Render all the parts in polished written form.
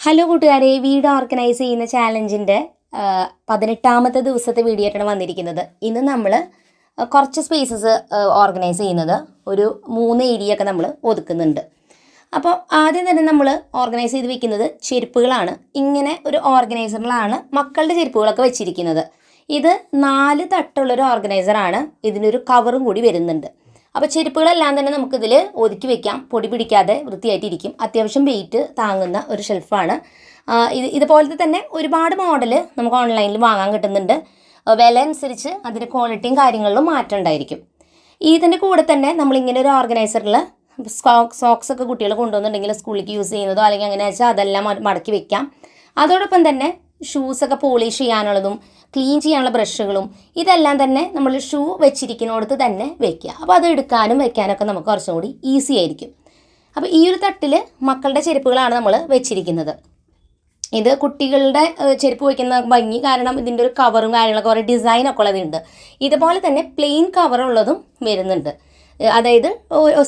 Hello കൂട്ടുകാരെ, വീട് organise ചെയ്യുന്ന ചാലഞ്ചിൻ്റെ 18ാമത്തെ ദിവസത്തെ വീഡിയോ ആയിട്ടാണ് വന്നിരിക്കുന്നത്. ഇന്ന് നമ്മൾ കുറച്ച് സ്പേസസ് ഓർഗനൈസ് ചെയ്യുന്നത് ഒരു 3 ഏരിയ ഒക്കെ നമ്മൾ ഒതുക്കുന്നുണ്ട്. അപ്പോൾ ആദ്യം തന്നെ നമ്മൾ ഓർഗനൈസ് ചെയ്ത് വെക്കുന്നത് ചെരുപ്പുകളാണ്. ഇങ്ങനെ ഒരു ഓർഗനൈസറിലാണ് മക്കളുടെ ചെരുപ്പുകളൊക്കെ വെച്ചിരിക്കുന്നത്. ഇത് 4 തട്ടുള്ളൊരു ഓർഗനൈസറാണ്. ഇതിനൊരു കവറും കൂടി വരുന്നുണ്ട്. അപ്പോൾ ചെരുപ്പുകളെല്ലാം തന്നെ നമുക്കിതിൽ ഒതുക്കി വെക്കാം, പൊടി പിടിക്കാതെ വൃത്തിയായിട്ടിരിക്കും. അത്യാവശ്യം വെയിറ്റ് താങ്ങുന്ന ഒരു ഷെൽഫാണ്. ഇതുപോലത്തെ തന്നെ ഒരുപാട് മോഡൽ നമുക്ക് ഓൺലൈനിൽ വാങ്ങാൻ കിട്ടുന്നുണ്ട്. വില അനുസരിച്ച് അതിൻ്റെ ക്വാളിറ്റിയും കാര്യങ്ങളിലും മാറ്റം ഉണ്ടായിരിക്കും. ഇതിൻ്റെ കൂടെ തന്നെ നമ്മളിങ്ങനെ ഒരു ഓർഗനൈസറിൽ സോക്സ് ഒക്കെ കുട്ടികൾ കൊണ്ടുവന്നിട്ടുണ്ടെങ്കിൽ സ്കൂളിലേക്ക് യൂസ് ചെയ്യുന്നതോ അല്ലെങ്കിൽ അങ്ങനെ വെച്ചാൽ അതെല്ലാം മടക്കി വെക്കാം. അതോടൊപ്പം തന്നെ ഷൂസൊക്കെ പോളിഷ് ചെയ്യാനുള്ളതും ക്ലീൻ ചെയ്യാനുള്ള ബ്രഷുകളും ഇതെല്ലാം തന്നെ നമ്മൾ ഷൂ വെച്ചിരിക്കുന്നിടത്ത് തന്നെ വെക്കുക. അപ്പോൾ അത് എടുക്കാനും വെക്കാനൊക്കെ നമുക്ക് കുറച്ചും കൂടി ഈസി ആയിരിക്കും. അപ്പോൾ ഈ ഒരു തട്ടിൽ മക്കളുടെ ചെരുപ്പുകളാണ് നമ്മൾ വെച്ചിരിക്കുന്നത്. ഇത് കുട്ടികളുടെ ചെരുപ്പ് വയ്ക്കുന്ന ഭംഗി കാരണം ഇതിൻ്റെ ഒരു കവറും കാര്യങ്ങളൊക്കെ കുറേ ഡിസൈനൊക്കെ ഉള്ളതുണ്ട്. ഇതുപോലെ തന്നെ പ്ലെയിൻ കവറുള്ളതും വരുന്നുണ്ട്. അതായത്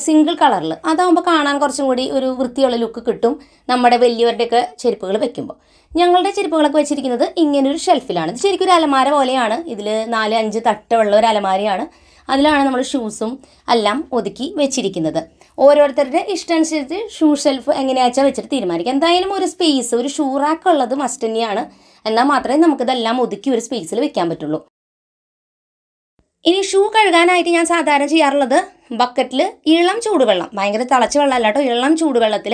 സിംഗിൾ കളറിൽ അതാകുമ്പോൾ കാണാൻ കുറച്ചും കൂടി ഒരു വൃത്തിയുള്ള ലുക്ക് കിട്ടും നമ്മുടെ വലിയവരുടെയൊക്കെ ചെരുപ്പുകൾ വെക്കുമ്പോൾ. ഞങ്ങളുടെ ചെരുപ്പുകളൊക്കെ വെച്ചിരിക്കുന്നത് ഇങ്ങനൊരു ഷെൽഫിലാണ്. ഇത് ശരിക്കും ഒരു അലമാര പോലെയാണ്. ഇതിൽ 4-5 തട്ടുള്ള ഒരു അലമാരയാണ്. അതിലാണ് നമ്മൾ ഷൂസും എല്ലാം ഒതുക്കി വെച്ചിരിക്കുന്നത്. ഓരോരുത്തരുടെ ഇഷ്ടമനുസരിച്ച് ഷൂ ഷെൽഫ് എങ്ങനെയാച്ചാൽ വെച്ചിട്ട് തീരുമാനിക്കാം. എന്തായാലും ഒരു സ്പേസ്, ഒരു ഷൂ റാക്ക് ഉള്ളത് മസ്റ്റ് തന്നെയാണ്. എന്നാൽ മാത്രമേ നമുക്കിതെല്ലാം ഒതുക്കി ഒരു സ്പേസിൽ വെക്കാൻ പറ്റുള്ളൂ. ഇനി ഷൂ കഴുകാനായിട്ട് ഞാൻ സാധാരണ ചെയ്യാറുള്ളത് ബക്കറ്റിൽ ഇളം ചൂടുവെള്ളം, ഭയങ്കര തിളച്ച വെള്ളമല്ല കേട്ടോ, ഇളം ചൂടുവെള്ളത്തിൽ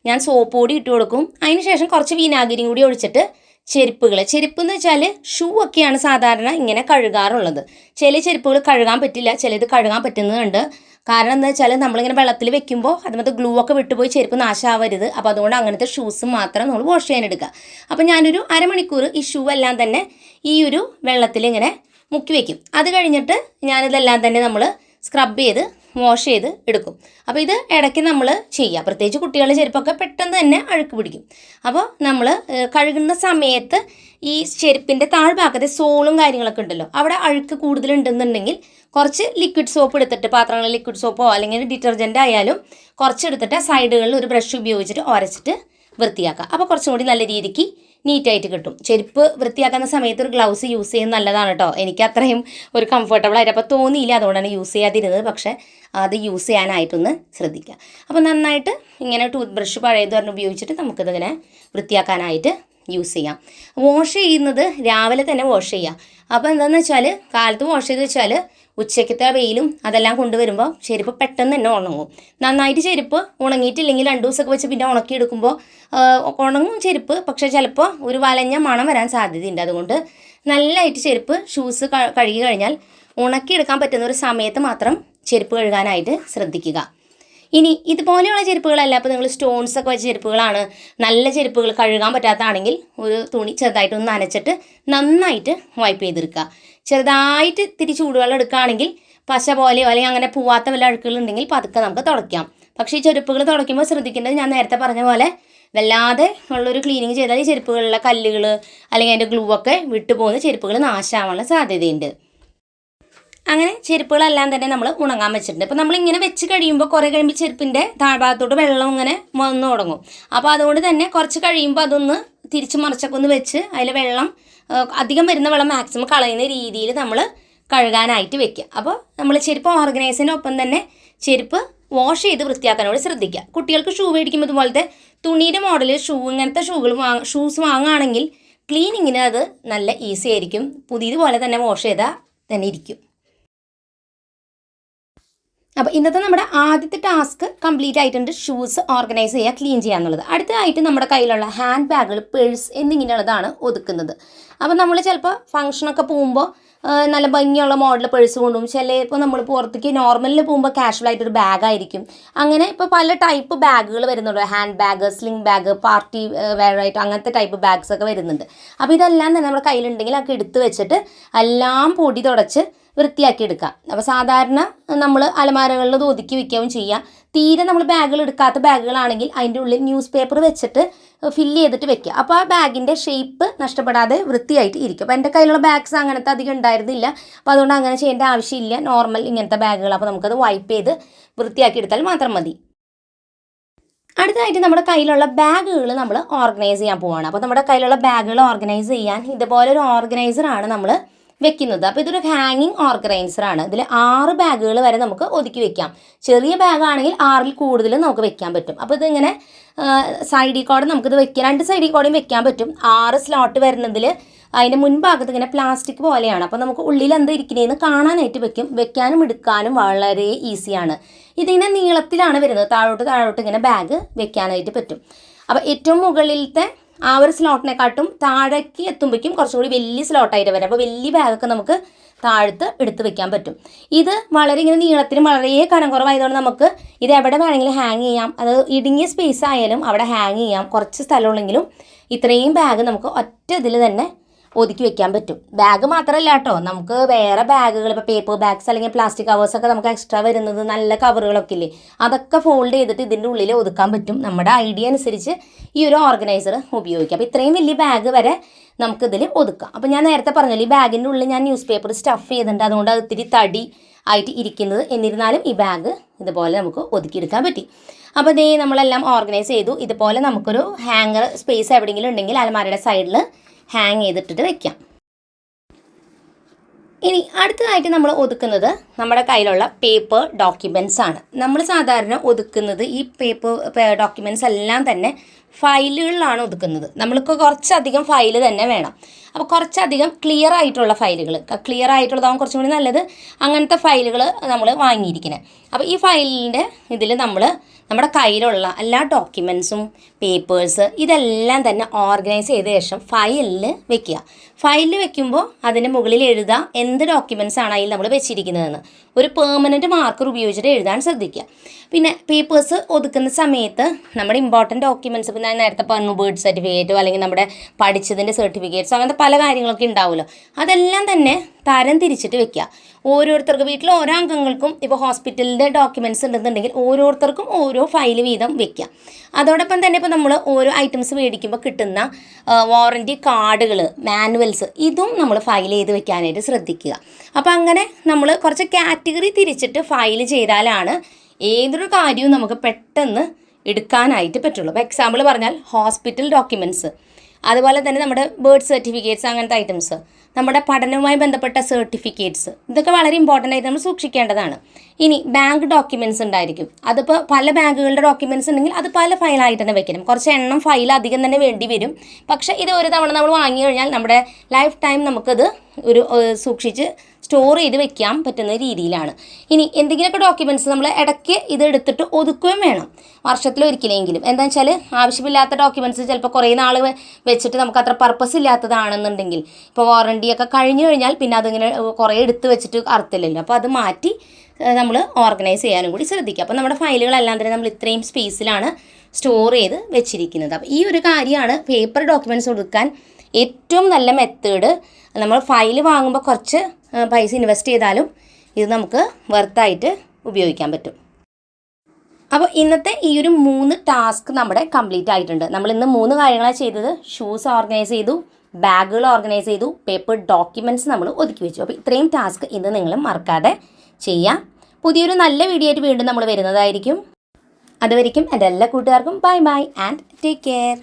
ഞാൻ സോപ്പ് പൊടി ഇട്ട് കൊടുക്കും. അതിന് ശേഷം കുറച്ച് വിനാഗിരിയും കൂടി ഒഴിച്ചിട്ട് ചെരുപ്പ് എന്ന് വെച്ചാൽ ഷൂ ഒക്കെയാണ് സാധാരണ ഇങ്ങനെ കഴുകാറുള്ളത്. ചില ചെരുപ്പുകൾ കഴുകാൻ പറ്റില്ല, ചിലത് കഴുകാൻ പറ്റുന്നുണ്ട്. കാരണം എന്താ വെച്ചാൽ നമ്മളിങ്ങനെ വെള്ളത്തിൽ വെക്കുമ്പോൾ അതുമത്തെ ഗ്ലൂ ഒക്കെ വിട്ടുപോയി ചെരുപ്പ് നാശമാവരുത്. അപ്പോൾ അതുകൊണ്ട് അങ്ങനത്തെ ഷൂസ് മാത്രം നമ്മൾ വാഷ് ചെയ്യാനെടുക്കുക. അപ്പോൾ ഞാനൊരു അരമണിക്കൂർ ഈ ഷൂ എല്ലാം തന്നെ ഈ ഒരു വെള്ളത്തിൽ ഇങ്ങനെ മുക്കി വയ്ക്കും. അത് കഴിഞ്ഞിട്ട് ഞാനിതെല്ലാം തന്നെ നമ്മൾ സ്ക്രബ് ചെയ്ത് വാഷ് ചെയ്ത് എടുക്കും. അപ്പോൾ ഇത് ഇടയ്ക്ക് നമ്മൾ ചെയ്യുക. പ്രത്യേകിച്ച് കുട്ടികളുടെ ചെരുപ്പൊക്കെ പെട്ടെന്ന് തന്നെ അഴുക്ക് പിടിക്കും. അപ്പോൾ നമ്മൾ കഴുകുന്ന സമയത്ത് ഈ ചെരുപ്പിൻ്റെ താഴ്ഭാഗത്തെ സോളും കാര്യങ്ങളൊക്കെ ഉണ്ടല്ലോ, അവിടെ അഴുക്ക് കൂടുതലുണ്ടെന്നുണ്ടെങ്കിൽ കുറച്ച് ലിക്വിഡ് സോപ്പ് എടുത്തിട്ട്, പാത്രങ്ങളിൽ ലിക്വിഡ് സോപ്പോ അല്ലെങ്കിൽ ഡിറ്റർജൻ്റ് ആയാലും കുറച്ചെടുത്തിട്ട് സൈഡുകളിൽ ഒരു ബ്രഷ് ഉപയോഗിച്ചിട്ട് ഉരച്ചിട്ട് വൃത്തിയാക്കുക. അപ്പോൾ കുറച്ചും കൂടി നല്ല രീതിക്ക് നീറ്റായിട്ട് കിട്ടും. ചെരുപ്പ് വൃത്തിയാക്കുന്ന സമയത്ത് ഒരു ഗ്ലൗസ് യൂസ് ചെയ്യുന്നത് നല്ലതാണ് കേട്ടോ. എനിക്ക് അത്രയും ഒരു കംഫർട്ടബിൾ ആയിട്ട് അപ്പോൾ തോന്നിയില്ല, അതുകൊണ്ടാണ് യൂസ് ചെയ്യാതിരുന്നത്. പക്ഷേ അത് യൂസ് ചെയ്യാനായിട്ടൊന്ന് ശ്രദ്ധിക്കുക. അപ്പോൾ നന്നായിട്ട് ഇങ്ങനെ ടൂത്ത് ബ്രഷ് പഴയത് പറഞ്ഞ് ഉപയോഗിച്ചിട്ട് നമുക്കിതിങ്ങനെ വൃത്തിയാക്കാനായിട്ട് യൂസ് ചെയ്യാം. വാഷ് ചെയ്യുന്നത് രാവിലെ തന്നെ വാഷ് ചെയ്യുക. അപ്പോൾ എന്താണെന്ന് വെച്ചാൽ കാലത്ത് വാഷ് ചെയ്ത് വെച്ചാൽ ഉച്ചയ്ക്കത്തെ വെയിലും അതെല്ലാം കൊണ്ടുവരുമ്പോൾ ചെരുപ്പ് പെട്ടെന്ന് തന്നെ ഉണങ്ങും. നന്നായിട്ട് ചെരുപ്പ് ഉണങ്ങിയിട്ടില്ലെങ്കിൽ 2 ദിവസമൊക്കെ വെച്ച് പിന്നെ ഉണക്കിയെടുക്കുമ്പോൾ ഉണങ്ങും ചെരുപ്പ്, പക്ഷേ ചിലപ്പോൾ ഒരു വലഞ്ഞ മണം വരാൻ സാധ്യതയുണ്ട്. അതുകൊണ്ട് നല്ലതായിട്ട് ചെരുപ്പ് ഷൂസ് കഴുകി കഴിഞ്ഞാൽ ഉണക്കിയെടുക്കാൻ പറ്റുന്ന ഒരു സമയത്ത് മാത്രം ചെരുപ്പ് കഴുകാനായിട്ട് ശ്രദ്ധിക്കുക. ഇനി ഇതുപോലെയുള്ള ചെരുപ്പുകളല്ല, അപ്പോൾ നിങ്ങൾ സ്റ്റോൺസ് ഒക്കെ വെച്ച ചെരുപ്പുകളാണ്, നല്ല ചെരുപ്പുകൾ കഴുകാൻ പറ്റാത്തതാണെങ്കിൽ ഒരു തുണി ചെറുതായിട്ടൊന്ന് നനച്ചിട്ട് നന്നായിട്ട് വൈപ്പ് ചെയ്തെടുക്കുക. ചെറുതായിട്ട് ഇത്തിരി ചൂടുവെള്ളം എടുക്കുകയാണെങ്കിൽ പശ പോലെയോ അല്ലെങ്കിൽ അങ്ങനെ പോവാത്ത വല്ല അഴുക്കുകളുണ്ടെങ്കിൽ പതുക്കെ നമുക്ക് തുടയ്ക്കാം. പക്ഷേ ഈ ചെരുപ്പുകൾ തുടയ്ക്കുമ്പോൾ ശ്രദ്ധിക്കേണ്ടത് ഞാൻ നേരത്തെ പറഞ്ഞ പോലെ വല്ലാതെ ഉള്ളൊരു ക്ലീനിങ് ചെയ്താൽ ഈ ചെരുപ്പുകളിലെ കല്ലുകൾ അല്ലെങ്കിൽ അതിൻ്റെ ഗ്ലൂ ഒക്കെ വിട്ടുപോകുന്ന ചെരുപ്പുകൾ നാശമാവാനുള്ള സാധ്യതയുണ്ട്. അങ്ങനെ ചെരുപ്പുകളെല്ലാം തന്നെ നമ്മൾ ഉണങ്ങാൻ വെച്ചിട്ടുണ്ട്. അപ്പോൾ നമ്മളിങ്ങനെ വെച്ച് കഴിയുമ്പോൾ കുറേ കഴിയുമ്പോൾ ചെരുപ്പിൻ്റെ താഴ്ഭാഗത്തോട്ട് വെള്ളം ഇങ്ങനെ വന്നു തുടങ്ങും. അപ്പോൾ അതുകൊണ്ട് തന്നെ കുറച്ച് കഴിയുമ്പോൾ അതൊന്ന് തിരിച്ച് മറിച്ചൊക്കെ ഒന്ന് വെച്ച് അതിൽ വെള്ളം അധികം വരുന്ന വെള്ളം മാക്സിമം കളയുന്ന രീതിയിൽ നമ്മൾ കഴുകാനായിട്ട് വെക്കുക. അപ്പോൾ നമ്മൾ ചെരുപ്പ് ഓർഗനൈസിനൊപ്പം തന്നെ ചെരുപ്പ് വാഷ് ചെയ്ത് വൃത്തിയാക്കാനോട് ശ്രദ്ധിക്കുക. കുട്ടികൾക്ക് ഷൂ മേടിക്കുമ്പോൾ ഇതുപോലത്തെ തുണിയുടെ മോഡൽ ഇങ്ങനത്തെ ഷൂസ് വാങ്ങുകയാണെങ്കിൽ ക്ലീനിങ്ങിന് അത് നല്ല ഈസി ആയിരിക്കും. പുതിയതുപോലെ തന്നെ വാഷ് ചെയ്താൽ തന്നെ ഇരിക്കും. അപ്പോൾ ഇന്നത്തെ നമ്മുടെ ആദ്യത്തെ ടാസ്ക് കംപ്ലീറ്റ് ആയിട്ടുണ്ട്. ഷൂസ് ഓർഗനൈസ് ചെയ്യുക, ക്ലീൻ ചെയ്യുക എന്നുള്ളത്. അടുത്തതായിട്ട് നമ്മുടെ കയ്യിലുള്ള ഹാൻഡ് ബാഗുകൾ, പേഴ്സ് എന്നിങ്ങനെയുള്ളതാണ് ഒതുക്കുന്നത്. അപ്പോൾ നമ്മൾ ചിലപ്പോൾ ഫംഗ്ഷനൊക്കെ പോകുമ്പോൾ നല്ല ഭംഗിയുള്ള മോഡൽ പേഴ്സ് കൊണ്ടുപോകും. ചിലപ്പോൾ നമ്മൾ പുറത്തേക്ക് നോർമലിൽ പോകുമ്പോൾ കാഷ്വലായിട്ടൊരു ബാഗായിരിക്കും. അങ്ങനെ ഇപ്പോൾ പല ടൈപ്പ് ബാഗുകൾ വരുന്നുണ്ട്. Hand bag, sling bag, party വെയറായിട്ട് അങ്ങനത്തെ ടൈപ്പ് ബാഗ്സ് ഒക്കെ വരുന്നുണ്ട്. അപ്പോൾ ഇതെല്ലാം തന്നെ നമ്മുടെ കയ്യിലുണ്ടെങ്കിൽ അതൊക്കെ എടുത്ത് വെച്ചിട്ട് എല്ലാം പൊടി തുടച്ച് വൃത്തിയാക്കി എടുക്കാം. അപ്പോൾ സാധാരണ നമ്മൾ അലമാരകളിൽ ഇത് ഒതുക്കി വയ്ക്കുകയും ചെയ്യാം. തീരെ നമ്മൾ ബാഗുകൾ എടുക്കാത്ത ബാഗുകളാണെങ്കിൽ അതിൻ്റെ ഉള്ളിൽ ന്യൂസ് പേപ്പർ വെച്ചിട്ട് ഫില്ല് ചെയ്തിട്ട് വെക്കുക. അപ്പോൾ ആ ബാഗിൻ്റെ ഷേപ്പ് നഷ്ടപ്പെടാതെ വൃത്തിയായിട്ട് ഇരിക്കും. അപ്പോൾ എൻ്റെ കയ്യിലുള്ള ബാഗ്സ് അങ്ങനത്തെ അധികം ഉണ്ടായിരുന്നില്ല. അപ്പോൾ അതുകൊണ്ട് അങ്ങനെ ചെയ്യേണ്ട ആവശ്യമില്ല. നോർമൽ ഇങ്ങനത്തെ ബാഗുകൾ. അപ്പോൾ നമുക്കത് വൈപ്പ് ചെയ്ത് വൃത്തിയാക്കി എടുത്താൽ മാത്രം മതി. അടുത്തതായിട്ട് നമ്മുടെ കയ്യിലുള്ള ബാഗുകൾ നമ്മൾ ഓർഗനൈസ് ചെയ്യാൻ പോവുകയാണ്. അപ്പോൾ നമ്മുടെ കയ്യിലുള്ള ബാഗുകൾ ഓർഗനൈസ് ചെയ്യാൻ ഇതുപോലൊരു ഓർഗനൈസറാണ് നമ്മൾ വെക്കുന്നത്. അപ്പോൾ ഇതൊരു ഹാങ്ങിങ് ഓർഗനൈസറാണ്. ഇതിൽ 6 ബാഗുകൾ വരെ നമുക്ക് ഒതുക്കി വെക്കാം. ചെറിയ ബാഗാണെങ്കിൽ 6ൽ കൂടുതൽ നമുക്ക് വെക്കാൻ പറ്റും. അപ്പോൾ ഇതിങ്ങനെ സൈഡിൽ കൂടെ നമുക്കിത് വെക്കാം, 2 സൈഡിൽ കൂടെയും വെക്കാൻ പറ്റും. 6 സ്ലോട്ട് വരുന്നതിൽ അതിൻ്റെ മുൻഭാഗത്ത് ഇങ്ങനെ പ്ലാസ്റ്റിക് പോലെയാണ്. അപ്പോൾ നമുക്ക് ഉള്ളിൽ എന്താ ഇരിക്കുന്നതെന്ന് കാണാനായിട്ട് വെക്കാനും എടുക്കാനും വളരെ ഈസിയാണ്. ഇതിങ്ങനെ നീളത്തിലാണ് വരുന്നത്, താഴോട്ട് ഇങ്ങനെ ബാഗ് വെക്കാനായിട്ട് പറ്റും. അപ്പോൾ ഏറ്റവും മുകളിലത്തെ ആ ഒരു സ്ലോട്ടിനെക്കാട്ടും താഴേക്ക് എത്തുമ്പോഴേക്കും കുറച്ചുകൂടി വലിയ സ്ലോട്ടായിട്ട് വരും. അപ്പോൾ വലിയ ബാഗൊക്കെ നമുക്ക് താഴത്ത് എടുത്ത് വെക്കാൻ പറ്റും. ഇത് വളരെ ഇങ്ങനെ നീളത്തിനും വളരെ കനം കുറവായതുകൊണ്ട് നമുക്ക് ഇത് എവിടെ വേണമെങ്കിലും ഹാങ് ചെയ്യാം. അത് ഇടുങ്ങിയ സ്പേസ് ആയാലും അവിടെ ഹാങ് ചെയ്യാം. കുറച്ച് സ്ഥലമുള്ളെങ്കിലും ഇത്രയും ബാഗ് നമുക്ക് ഒറ്റ ഇതിൽ തന്നെ ഒതുക്കി വെക്കാൻ പറ്റും. ബാഗ് മാത്രമല്ല കേട്ടോ, നമുക്ക് വേറെ ബാഗുകൾ, ഇപ്പോൾ പേപ്പർ ബാഗ്സ് അല്ലെങ്കിൽ പ്ലാസ്റ്റിക് കവേഴ്സൊക്കെ നമുക്ക് എക്സ്ട്രാ വരുന്നത്, നല്ല കവറുകളൊക്കെ ഇല്ലേ, അതൊക്കെ ഫോൾഡ് ചെയ്തിട്ട് ഇതിൻ്റെ ഉള്ളിൽ ഒതുക്കാൻ പറ്റും. നമ്മുടെ ഐഡിയ അനുസരിച്ച് ഈ ഒരു ഓർഗനൈസർ ഉപയോഗിക്കാം. അപ്പോൾ ഇത്രയും വലിയ ബാഗ് വരെ നമുക്കിതിൽ ഒതുക്കാം. അപ്പോൾ ഞാൻ നേരത്തെ പറഞ്ഞല്ലോ, ഈ ബാഗിൻ്റെ ഉള്ളിൽ ഞാൻ ന്യൂസ് പേപ്പർ സ്റ്റഫ് ചെയ്തിട്ടുണ്ട്, അതുകൊണ്ട് അത് ഇത്തിരി തടി ആയിട്ട് ഇരിക്കുന്നത്. എന്നിരുന്നാലും ഈ ബാഗ് ഇതുപോലെ നമുക്ക് ഒതുക്കിയെടുക്കാൻ പറ്റി. അപ്പോൾ ഇതേ നമ്മളെല്ലാം ഓർഗനൈസ് ചെയ്തു. ഇതുപോലെ നമുക്കൊരു ഹാങ്ങർ സ്പേസ് എവിടെയെങ്കിലും ഉണ്ടെങ്കിൽ അലമാരയുടെ സൈഡിൽ ഹാങ് ചെയ്തിട്ടിട്ട് വെക്കാം. ഇനി അടുത്തതായിട്ട് നമ്മൾ ഒതുക്കുന്നത് നമ്മുടെ കയ്യിലുള്ള പേപ്പർ ഡോക്യുമെൻറ്റ്സ് ആണ്. നമ്മൾ സാധാരണ ഒതുക്കുന്നത് ഈ പേപ്പർ ഡോക്യുമെൻറ്റ്സ് എല്ലാം തന്നെ ഫയലുകളിലാണ് ഒതുക്കുന്നത്. നമ്മൾക്ക് കുറച്ചധികം ഫയൽ തന്നെ വേണം. അപ്പോൾ കുറച്ചധികം ക്ലിയർ ആയിട്ടുള്ള ഫയലുകൾ, ക്ലിയർ ആയിട്ടുള്ളതാവും കുറച്ചും കൂടി നല്ലത്. അങ്ങനത്തെ ഫയലുകൾ നമ്മൾ വാങ്ങിയിരിക്കുന്നത്. അപ്പോൾ ഈ ഫയലിൻ്റെ ഇതിൽ നമ്മൾ നമ്മുടെ കയ്യിലുള്ള എല്ലാ ഡോക്യുമെൻറ്റ്സും പേപ്പേഴ്സ് ഇതെല്ലാം തന്നെ ഓർഗനൈസ് ചെയ്ത ശേഷം ഫയലിൽ വെക്കുക. ഫയലിൽ വെക്കുമ്പോൾ അതിന് മുകളിൽ എഴുതാം എന്ത് ഡോക്യുമെൻറ്റ്സ് ആണ് അതിൽ നമ്മൾ വെച്ചിരിക്കുന്നതെന്ന്. ഒരു പെർമനൻറ്റ് മാർക്കർ ഉപയോഗിച്ചിട്ട് എഴുതാൻ ശ്രദ്ധിക്കുക. പിന്നെ പേപ്പേഴ്സ് ഒതുക്കുന്ന സമയത്ത് നമ്മുടെ ഇമ്പോർട്ടൻറ്റ് ഡോക്യുമെൻറ്റ്സ്, ഇപ്പോൾ ഞാൻ നേരത്തെ പറഞ്ഞു ബർത്ത് സർട്ടിഫിക്കറ്റോ അല്ലെങ്കിൽ നമ്മുടെ പഠിച്ചതിൻ്റെ സർട്ടിഫിക്കറ്റ്സോ അങ്ങനത്തെ പല കാര്യങ്ങളൊക്കെ ഉണ്ടാവുമല്ലോ, അതെല്ലാം തന്നെ തരം തിരിച്ചിട്ട് വെക്കുക. ഓരോരുത്തർക്ക് വീട്ടിൽ ഓരോ അംഗങ്ങൾക്കും ഇപ്പോൾ ഹോസ്പിറ്റലിൻ്റെ ഡോക്യുമെൻറ്റ്സ് ഉണ്ടെന്നുണ്ടെങ്കിൽ ഓരോരുത്തർക്കും ഓരോ ഫയൽ വീതം വെക്കുക. അതോടൊപ്പം തന്നെ ഇപ്പോൾ നമ്മൾ ഓരോ ഐറ്റംസ് മേടിക്കുമ്പോൾ കിട്ടുന്ന വാറൻറ്റി കാർഡുകൾ, മാനുവൽസ്, ഇതും നമ്മൾ ഫയൽ ചെയ്ത് വെക്കാനായിട്ട് ശ്രദ്ധിക്കുക. അപ്പോൾ അങ്ങനെ നമ്മൾ കുറച്ച് കാറ്റഗറി തിരിച്ചിട്ട് ഫയൽ ചെയ്താലാണ് ഏതൊരു കാര്യവും നമുക്ക് പെട്ടെന്ന് എടുക്കാനായിട്ട് പറ്റുള്ളൂ. ഇപ്പോൾ എക്സാമ്പിൾ പറഞ്ഞാൽ ഹോസ്പിറ്റൽ ഡോക്യുമെൻറ്റ്സ്, അതുപോലെ തന്നെ നമ്മുടെ ബർത്ത് സർട്ടിഫിക്കറ്റ്സ്, അങ്ങനത്തെ ഐറ്റംസ്, നമ്മുടെ പഠനവുമായി ബന്ധപ്പെട്ട സർട്ടിഫിക്കറ്റ്സ്, ഇതൊക്കെ വളരെ ഇമ്പോർട്ടൻ്റ് ആയിട്ട് നമ്മൾ സൂക്ഷിക്കേണ്ടതാണ്. ഇനി ബാങ്ക് ഡോക്യുമെൻറ്റ്സ് ഉണ്ടായിരിക്കും. അതിപ്പോൾ പല ബാങ്കുകളുടെ ഡോക്യുമെൻറ്റ്സ് ഉണ്ടെങ്കിൽ അത് പല ഫയലായിട്ട് തന്നെ വെക്കണം. കുറച്ച് എണ്ണം ഫയൽ അധികം തന്നെ വേണ്ടി വരും. പക്ഷേ ഇത് ഒരു തവണ നമ്മൾ വാങ്ങി കഴിഞ്ഞാൽ നമ്മുടെ ലൈഫ് ടൈം നമുക്കത് ഒരു സൂക്ഷിച്ച് സ്റ്റോർ ചെയ്ത് വെക്കാൻ പറ്റുന്ന രീതിയിലാണ്. ഇനി എന്തെങ്കിലുമൊക്കെ ഡോക്യുമെൻറ്റ്സ് നമ്മൾ ഇടയ്ക്ക് ഇത് എടുത്തിട്ട് ഒതുക്കുകയും വേണം, വർഷത്തിലൊരിക്കലെങ്കിലും. എന്താണെന്ന് വെച്ചാൽ ആവശ്യമില്ലാത്ത ഡോക്യുമെൻറ്റ്സ് ചിലപ്പോൾ കുറേ നാൾ വെച്ചിട്ട് നമുക്ക് അത്ര പർപ്പസ് ഇല്ലാത്തതാണെന്നുണ്ടെങ്കിൽ, ഇപ്പോൾ വാറണ്ടിയൊക്കെ കഴിഞ്ഞു കഴിഞ്ഞാൽ പിന്നെ അതിങ്ങനെ കുറേ എടുത്ത് വെച്ചിട്ട് അർത്ഥമില്ലല്ലോ. അപ്പോൾ അത് മാറ്റി നമ്മൾ ഓർഗനൈസ് ചെയ്യാനും കൂടി ശ്രദ്ധിക്കുക. അപ്പോൾ നമ്മുടെ ഫയലുകളെല്ലാം തന്നെ നമ്മൾ ഇത്രയും സ്പേസിലാണ് സ്റ്റോർ ചെയ്ത് വെച്ചിരിക്കുന്നത്. അപ്പോൾ ഈ ഒരു കാര്യമാണ് പേപ്പർ ഡോക്യുമെൻറ്റ്സ് ഒതുക്കാൻ ഏറ്റവും നല്ല മെത്തേഡ്. നമ്മൾ ഫയൽ വാങ്ങുമ്പോൾ കുറച്ച് പൈസ ഇൻവെസ്റ്റ് ചെയ്താലും ഇത് നമുക്ക് വെർത്തായിട്ട് ഉപയോഗിക്കാൻ പറ്റും. അപ്പോൾ ഇന്നത്തെ ഈ ഒരു 3 ടാസ്ക് നമ്മുടെ കംപ്ലീറ്റ് ആയിട്ടുണ്ട്. നമ്മൾ ഇന്ന് 3 കാര്യങ്ങളാണ് ചെയ്തത്. ഷൂസ് ഓർഗനൈസ് ചെയ്തു, ബാഗുകൾ ഓർഗനൈസ് ചെയ്തു, പേപ്പർ ഡോക്യുമെൻറ്റ്സ് നമ്മൾ ഒതുക്കി വെച്ചു. അപ്പോൾ ഇത്രയും ടാസ്ക് ഇന്ന് നിങ്ങൾ മറക്കാതെ ചെയ്യാം. പുതിയൊരു നല്ല വീഡിയോ ആയിട്ട് വീണ്ടും നമ്മൾ വരുന്നതായിരിക്കും. അതുവരെയ്ക്കും എൻ്റെ എല്ലാ കൂട്ടുകാർക്കും bye bye and take care.